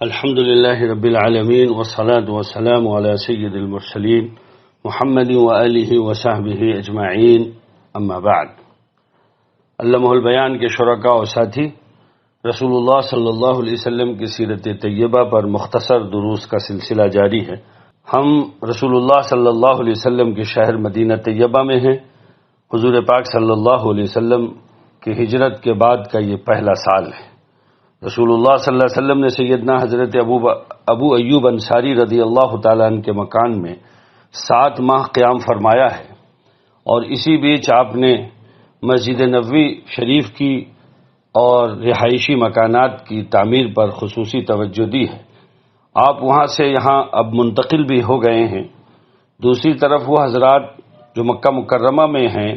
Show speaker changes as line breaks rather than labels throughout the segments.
الحمد لله رب العالمين والصلاة والسلام على سيد المرسلين محمد وآلہ وصحبہ اجمعین اما بعد۔ علامہ البیان کے شرکاء و ساتھی، رسول اللہ صلی اللہ علیہ وسلم کی سیرت طیبہ پر مختصر دروس کا سلسلہ جاری ہے۔ ہم رسول اللہ صلی اللہ علیہ وسلم کے شہر مدینہ طیبہ میں ہیں۔ حضور پاک صلی اللہ علیہ وسلم کی ہجرت کے بعد کا یہ پہلا سال ہے۔ رسول اللہ صلی اللہ علیہ وسلم نے سیدنا حضرت ابو ایوب انصاری رضی اللہ تعالیٰ عنہ کے مکان میں 7 ماہ قیام فرمایا ہے، اور اسی بیچ آپ نے مسجد نبوی شریف کی اور رہائشی مکانات کی تعمیر پر خصوصی توجہ دی ہے۔ آپ وہاں سے یہاں اب منتقل بھی ہو گئے ہیں۔ دوسری طرف وہ حضرات جو مکہ مکرمہ میں ہیں،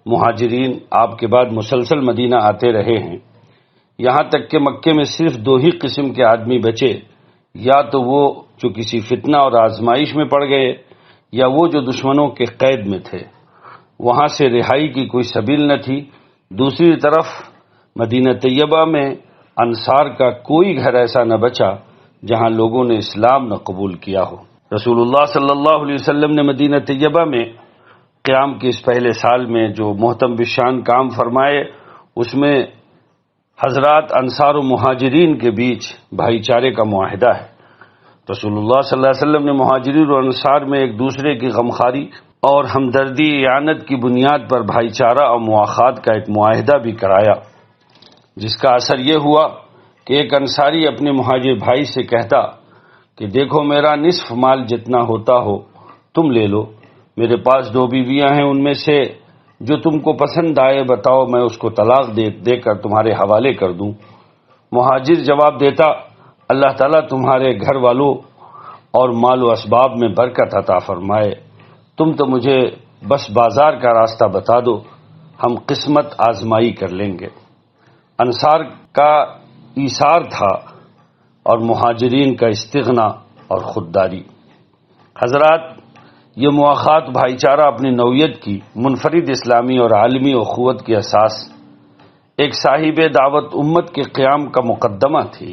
مہاجرین، آپ کے بعد مسلسل مدینہ آتے رہے ہیں، یہاں تک کہ مکے میں صرف 2 ہی قسم کے آدمی بچے، یا تو وہ جو کسی فتنہ اور آزمائش میں پڑ گئے، یا وہ جو دشمنوں کے قید میں تھے۔ وہاں سے رہائی کی کوئی سبیل نہ تھی۔ دوسری طرف مدینہ طیبہ میں انصار کا کوئی گھر ایسا نہ بچا جہاں لوگوں نے اسلام نہ قبول کیا ہو۔ رسول اللہ صلی اللہ علیہ وسلم نے مدینہ طیبہ میں قیام کے اس پہلے سال میں جو محتم بشان کام فرمائے، اس میں حضرات انصار و مہاجرین کے بیچ بھائی چارے کا معاہدہ ہے۔ رسول اللہ صلی اللہ علیہ وسلم نے مہاجرین اور انصار میں ایک دوسرے کی غمخواری اور ہمدردی اعانت کی بنیاد پر بھائی چارہ اور مواخات کا ایک معاہدہ بھی کرایا، جس کا اثر یہ ہوا کہ ایک انصاری اپنے مہاجر بھائی سے کہتا کہ دیکھو، میرا نصف مال جتنا ہوتا ہو تم لے لو، میرے پاس 2 بیویاں ہیں، ان میں سے جو تم کو پسند آئے بتاؤ، میں اس کو طلاق دے کر تمہارے حوالے کر دوں۔ مہاجر جواب دیتا، اللہ تعالیٰ تمہارے گھر والوں اور مال و اسباب میں برکت عطا فرمائے، تم تو مجھے بس بازار کا راستہ بتا دو، ہم قسمت آزمائی کر لیں گے۔ انصار کا ایثار تھا اور مہاجرین کا استغنا اور خودداری۔ حضرات، یہ مواخات بھائی چارہ اپنی نوعیت کی منفرد اسلامی اور عالمی اخوت کی اساس ایک صاحب دعوت امت کے قیام کا مقدمہ تھی،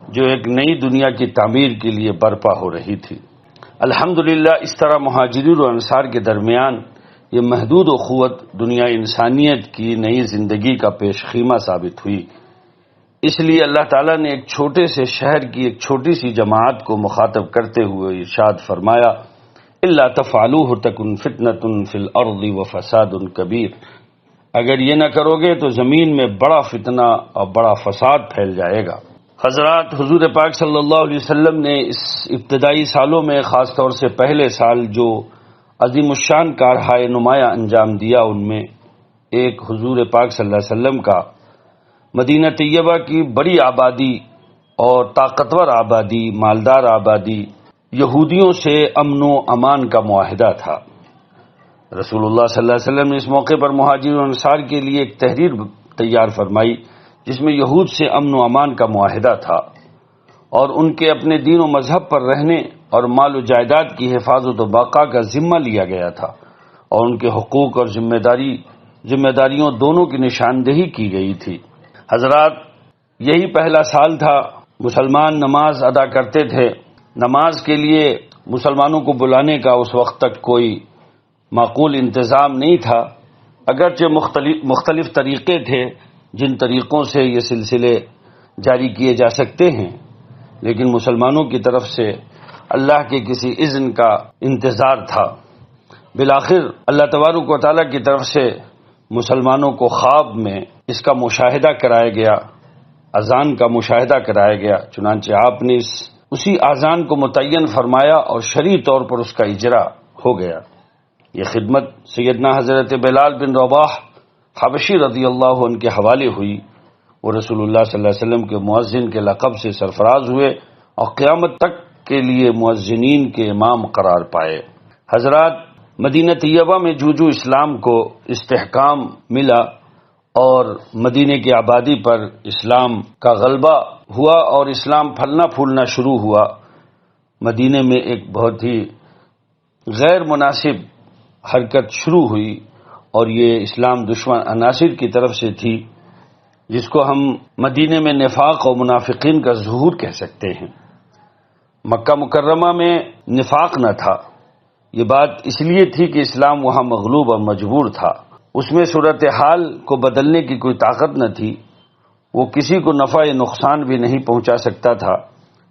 جو ایک نئی دنیا کی تعمیر کے لیے برپا ہو رہی تھی۔ الحمدللہ اس طرح مہاجرین اور انصار کے درمیان یہ محدود اخوت دنیا انسانیت کی نئی زندگی کا پیش خیمہ ثابت ہوئی۔ اس لیے اللہ تعالیٰ نے ایک چھوٹے سے شہر کی ایک چھوٹی سی جماعت کو مخاطب کرتے ہوئے ارشاد فرمایا، الا تفعلوه تکن فتنة فی الارض وفساد کبیر، اگر یہ نہ کرو گے تو زمین میں بڑا فتنہ اور بڑا فساد پھیل جائے گا۔ حضرات، حضور پاک صلی اللہ علیہ وسلم نے اس ابتدائی سالوں میں، خاص طور سے پہلے سال، جو عظیم الشان کارہائے نمایاں انجام دیا، ان میں ایک حضور پاک صلی اللہ علیہ وسلم کا مدینہ طیبہ کی بڑی آبادی اور طاقتور آبادی، مالدار آبادی، یہودیوں سے امن و امان کا معاہدہ تھا۔ رسول اللہ صلی اللہ علیہ وسلم نے اس موقع پر مہاجرین و انصار کے لیے ایک تحریر تیار فرمائی، جس میں یہود سے امن و امان کا معاہدہ تھا، اور ان کے اپنے دین و مذہب پر رہنے اور مال و جائیداد کی حفاظت و بقا کا ذمہ لیا گیا تھا، اور ان کے حقوق اور ذمہ داریوں دونوں کی نشاندہی کی گئی تھی۔ حضرات، یہی پہلا سال تھا۔ مسلمان نماز ادا کرتے تھے۔ نماز کے لیے مسلمانوں کو بلانے کا اس وقت تک کوئی معقول انتظام نہیں تھا، اگرچہ مختلف طریقے تھے جن طریقوں سے یہ سلسلے جاری کیے جا سکتے ہیں، لیکن مسلمانوں کی طرف سے اللہ کے کسی اذن کا انتظار تھا۔ بالآخر اللہ تبارک و تعالیٰ کی طرف سے مسلمانوں کو خواب میں اس کا مشاہدہ کرایا گیا، اذان کا مشاہدہ کرایا گیا، چنانچہ آپ نے اسی اذان کو متعین فرمایا اور شرعی طور پر اس کا اجرا ہو گیا۔ یہ خدمت سیدنا حضرت بلال بن رباح حبشی رضی اللہ عنہ کے حوالے ہوئی۔ وہ رسول اللہ صلی اللہ علیہ وسلم کے مؤذن کے لقب سے سرفراز ہوئے اور قیامت تک کے لیے مؤذنین کے امام قرار پائے۔ حضرات، مدینہ طیبہ میں جو اسلام کو استحکام ملا اور مدینے کی آبادی پر اسلام کا غلبہ ہوا اور اسلام پھلنا پھولنا شروع ہوا، مدینے میں ایک بہت ہی غیر مناسب حرکت شروع ہوئی، اور یہ اسلام دشمن عناصر کی طرف سے تھی۔ جس کو ہم مدینے میں نفاق اور منافقین کا ظہور کہہ سکتے ہیں۔ مکہ مکرمہ میں نفاق نہ تھا، یہ بات اس لیے تھی کہ اسلام وہاں مغلوب اور مجبور تھا، اس میں صورتحال کو بدلنے کی کوئی طاقت نہ تھی، وہ کسی کو نفع یا نقصان بھی نہیں پہنچا سکتا تھا،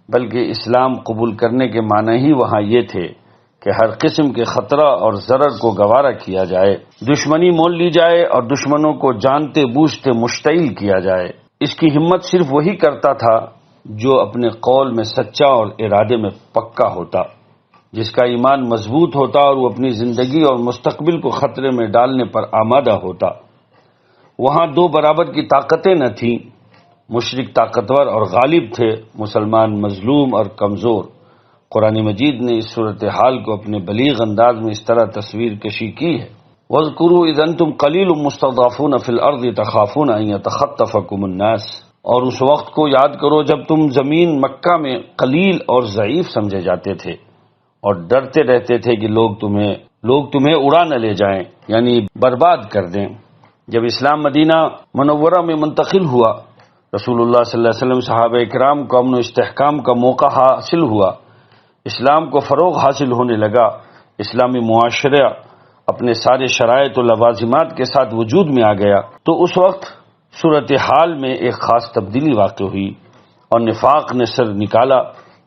بلکہ اسلام قبول کرنے کے معنی ہی وہاں یہ تھے کہ ہر قسم کے خطرہ اور ضرر کو گوارا کیا جائے، دشمنی مول لی جائے اور دشمنوں کو جانتے بوجھتے مشتعل کیا جائے۔ اس کی ہمت صرف وہی کرتا تھا جو اپنے قول میں سچا اور ارادے میں پکا ہوتا، جس کا ایمان مضبوط ہوتا اور وہ اپنی زندگی اور مستقبل کو خطرے میں ڈالنے پر آمادہ ہوتا۔ وہاں دو برابر کی طاقتیں نہ تھیں، مشرک طاقتور اور غالب تھے، مسلمان مظلوم اور کمزور۔ قرآن مجید نے اس صورتحال کو اپنے بلیغ انداز میں اس طرح تصویر کشی کی ہے، وَاذْكُرُوا إِذْ أَنْتُمْ قَلِيلٌ مُسْتَضْعَفُونَ فِي الْأَرْضِ تَخَافُونَ أَنْ يَتَخَطَّفَكُمُ النَّاسُ، اور اس وقت کو یاد کرو جب تم زمین مکہ میں قلیل اور ضعیف سمجھے جاتے تھے اور ڈرتے رہتے تھے کہ لوگ تمہیں اڑا نہ لے جائیں، یعنی برباد کر دیں۔ جب اسلام مدینہ منورہ میں منتقل ہوا، رسول اللہ صلی اللہ علیہ وسلم صحابہ کرام کو امن و استحکام کا موقع حاصل ہوا، اسلام کو فروغ حاصل ہونے لگا، اسلامی معاشرہ اپنے سارے شرائط و لوازمات کے ساتھ وجود میں آ گیا، تو اس وقت صورتحال میں ایک خاص تبدیلی واقع ہوئی اور نفاق نے سر نکالا۔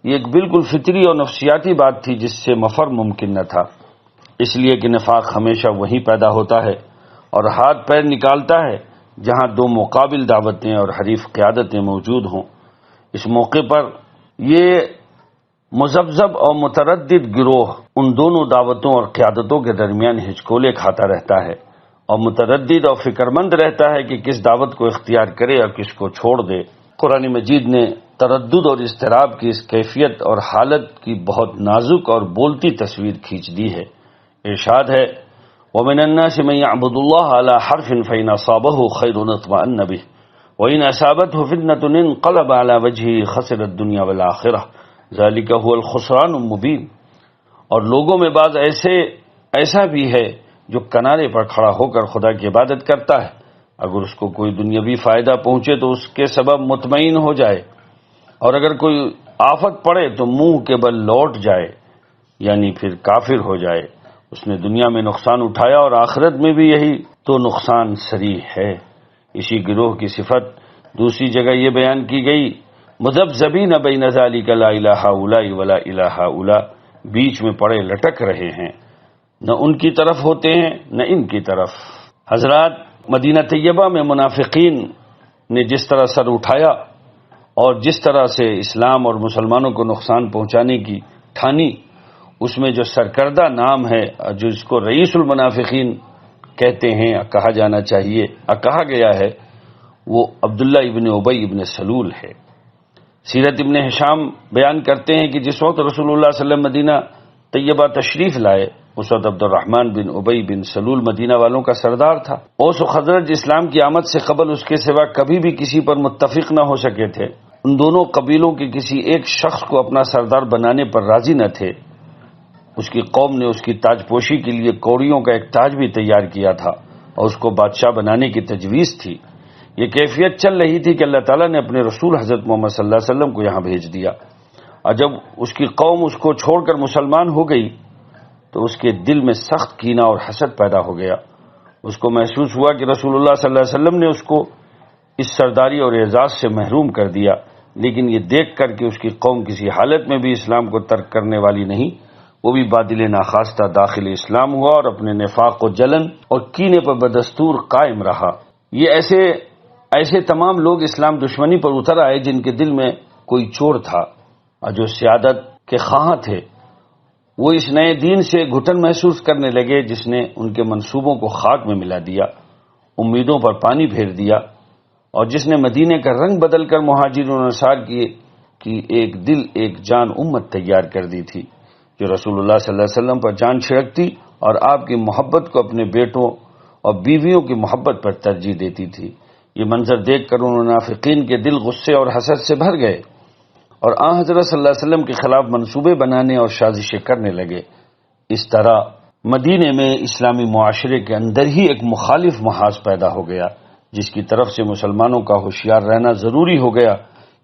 یہ ایک بالکل فطری اور نفسیاتی بات تھی جس سے مفر ممکن نہ تھا، اس لیے کہ نفاق ہمیشہ وہیں پیدا ہوتا ہے اور ہاتھ پیر نکالتا ہے جہاں دو مقابل دعوتیں اور حریف قیادتیں موجود ہوں۔ اس موقع پر یہ مذبذب اور متردد گروہ ان دونوں دعوتوں اور قیادتوں کے درمیان ہچکولے کھاتا رہتا ہے اور متردد اور فکرمند رہتا ہے کہ کس دعوت کو اختیار کرے اور کس کو چھوڑ دے۔ قرآن مجید نے تردد اور اضطراب کی اس کیفیت اور حالت کی بہت نازک اور بولتی تصویر کھینچ دی ہے۔ ارشاد ہے، وَمِنَ النَّاسِ مَن يَعْبُدُ اللَّهَ عَلَى حَرْفٍ فَإِنْ أَصَابَهُ خَيْرٌ اطْمَأَنَّ بِهِ وَإِنْ أَصَابَتْهُ فِتْنَةٌ انقَلَبَ عَلَى وَجْهِهِ خَسِرَ الدُّنْيَا وَالْآخِرَةَ ذَلِكَ هُوَ الْخُسْرَانُ الْمُبِينُ۔ اور لوگوں میں بعض ایسا بھی ہے جو کنارے پر کھڑا ہو کر خدا کی عبادت کرتا ہے، اگر اس کو کوئی دنیاوی فائدہ پہنچے تو اس کے سبب مطمئن ہو جائے، اور اگر کوئی آفت پڑے تو منہ کے بل لوٹ جائے، یعنی پھر کافر ہو جائے۔ اس نے دنیا میں نقصان اٹھایا اور آخرت میں بھی یہی تو نقصان صریح ہے۔ اسی گروہ کی صفت دوسری جگہ یہ بیان کی گئی، مذبذبین بین ذالک لا الہ الا ولا الہ الا، بیچ میں پڑے لٹک رہے ہیں، نہ ان کی طرف ہوتے ہیں نہ ان کی طرف۔ حضرات، مدینہ طیبہ میں منافقین نے جس طرح سر اٹھایا اور جس طرح سے اسلام اور مسلمانوں کو نقصان پہنچانے کی ٹھانی، اس میں جو سرکردہ نام ہے، جو اس کو رئیس المنافقین کہتے ہیں، کہا جانا چاہیے، کہا گیا ہے، وہ عبداللہ ابن ابی ابن سلول ہے۔ سیرت ابن ہشام بیان کرتے ہیں کہ جس وقت رسول اللہ صلی اللہ علیہ وسلم مدینہ طیبہ تشریف لائے، اس وقت عبد الرحمن بن ابی بن سلول مدینہ والوں کا سردار تھا۔ اوس و خزرج اسلام کی آمد سے قبل اس کے سوا کبھی بھی کسی پر متفق نہ ہو سکے تھے، ان دونوں قبیلوں کے کسی ایک شخص کو اپنا سردار بنانے پر راضی نہ تھے۔ اس کی قوم نے اس کی تاج پوشی کے لیے کوڑیوں کا ایک تاج بھی تیار کیا تھا اور اس کو بادشاہ بنانے کی تجویز تھی۔ یہ کیفیت چل رہی تھی کہ اللہ تعالیٰ نے اپنے رسول حضرت محمد صلی اللہ علیہ وسلم کو یہاں بھیج دیا، اور جب اس کی قوم اس کو چھوڑ کر مسلمان ہو گئی تو اس کے دل میں سخت کینہ اور حسد پیدا ہو گیا۔ اس کو محسوس ہوا کہ رسول اللہ صلی اللہ علیہ وسلم نے اس کو اس سرداری اور اعزاز سے محروم کر دیا، لیکن یہ دیکھ کر کہ اس کی قوم کسی حالت میں بھی اسلام کو ترک کرنے والی نہیں، وہ بھی بادل ناخواستہ داخل اسلام ہوا اور اپنے نفاق و جلن اور کینے پر بدستور قائم رہا۔ یہ ایسے تمام لوگ اسلام دشمنی پر اتر آئے جن کے دل میں کوئی چور تھا اور جو سیادت کے خواہاں تھے، وہ اس نئے دین سے گھٹن محسوس کرنے لگے جس نے ان کے منصوبوں کو خاک میں ملا دیا، امیدوں پر پانی پھیر دیا، اور جس نے مدینے کا رنگ بدل کر مہاجرین و انصار کی ایک دل ایک جان امت تیار کر دی تھی، جو رسول اللہ صلی اللہ علیہ وسلم پر جان چھڑکتی اور آپ کی محبت کو اپنے بیٹوں اور بیویوں کی محبت پر ترجیح دیتی تھی۔ یہ منظر دیکھ کر ان منافقین کے دل غصے اور حسد سے بھر گئے اور آن حضرت صلی اللہ علیہ وسلم کے خلاف منصوبے بنانے اور سازشیں کرنے لگے۔ اس طرح مدینے میں اسلامی معاشرے کے اندر ہی ایک مخالف محاذ پیدا ہو گیا جس کی طرف سے مسلمانوں کا ہوشیار رہنا ضروری ہو گیا،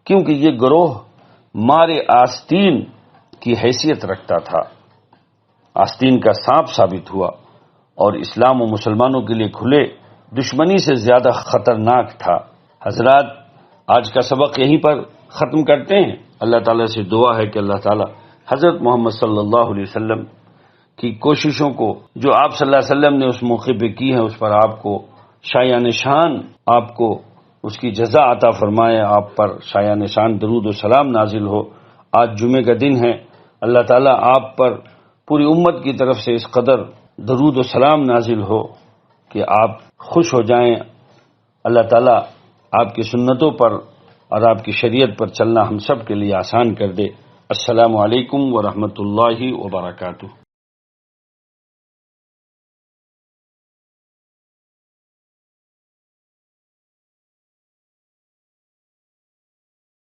کیونکہ یہ گروہ مار آستین کی حیثیت رکھتا تھا، آستین کا سانپ ثابت ہوا اور اسلام و مسلمانوں کے لیے کھلے دشمنی سے زیادہ خطرناک تھا۔ حضرات، آج کا سبق یہیں پر ختم کرتے ہیں۔ اللہ تعالیٰ سے دعا ہے کہ اللہ تعالیٰ حضرت محمد صلی اللہ علیہ وسلم کی کوششوں کو جو آپ صلی اللہ علیہ وسلم نے اس موقع پہ کی ہیں، اس پر آپ کو شایان شان، آپ کو اس کی جزا عطا فرمائے، آپ پر شایان شان درود و سلام نازل ہو۔ آج جمعے کا دن ہے، اللہ تعالیٰ آپ پر پوری امت کی طرف سے اس قدر درود و سلام نازل ہو کہ آپ خوش ہو جائیں۔ اللہ تعالیٰ آپ کی سنتوں پر اور آپ کی شریعت پر چلنا ہم سب کے لیے آسان کر دے۔ السلام علیکم ورحمۃ اللہ وبرکاتہ۔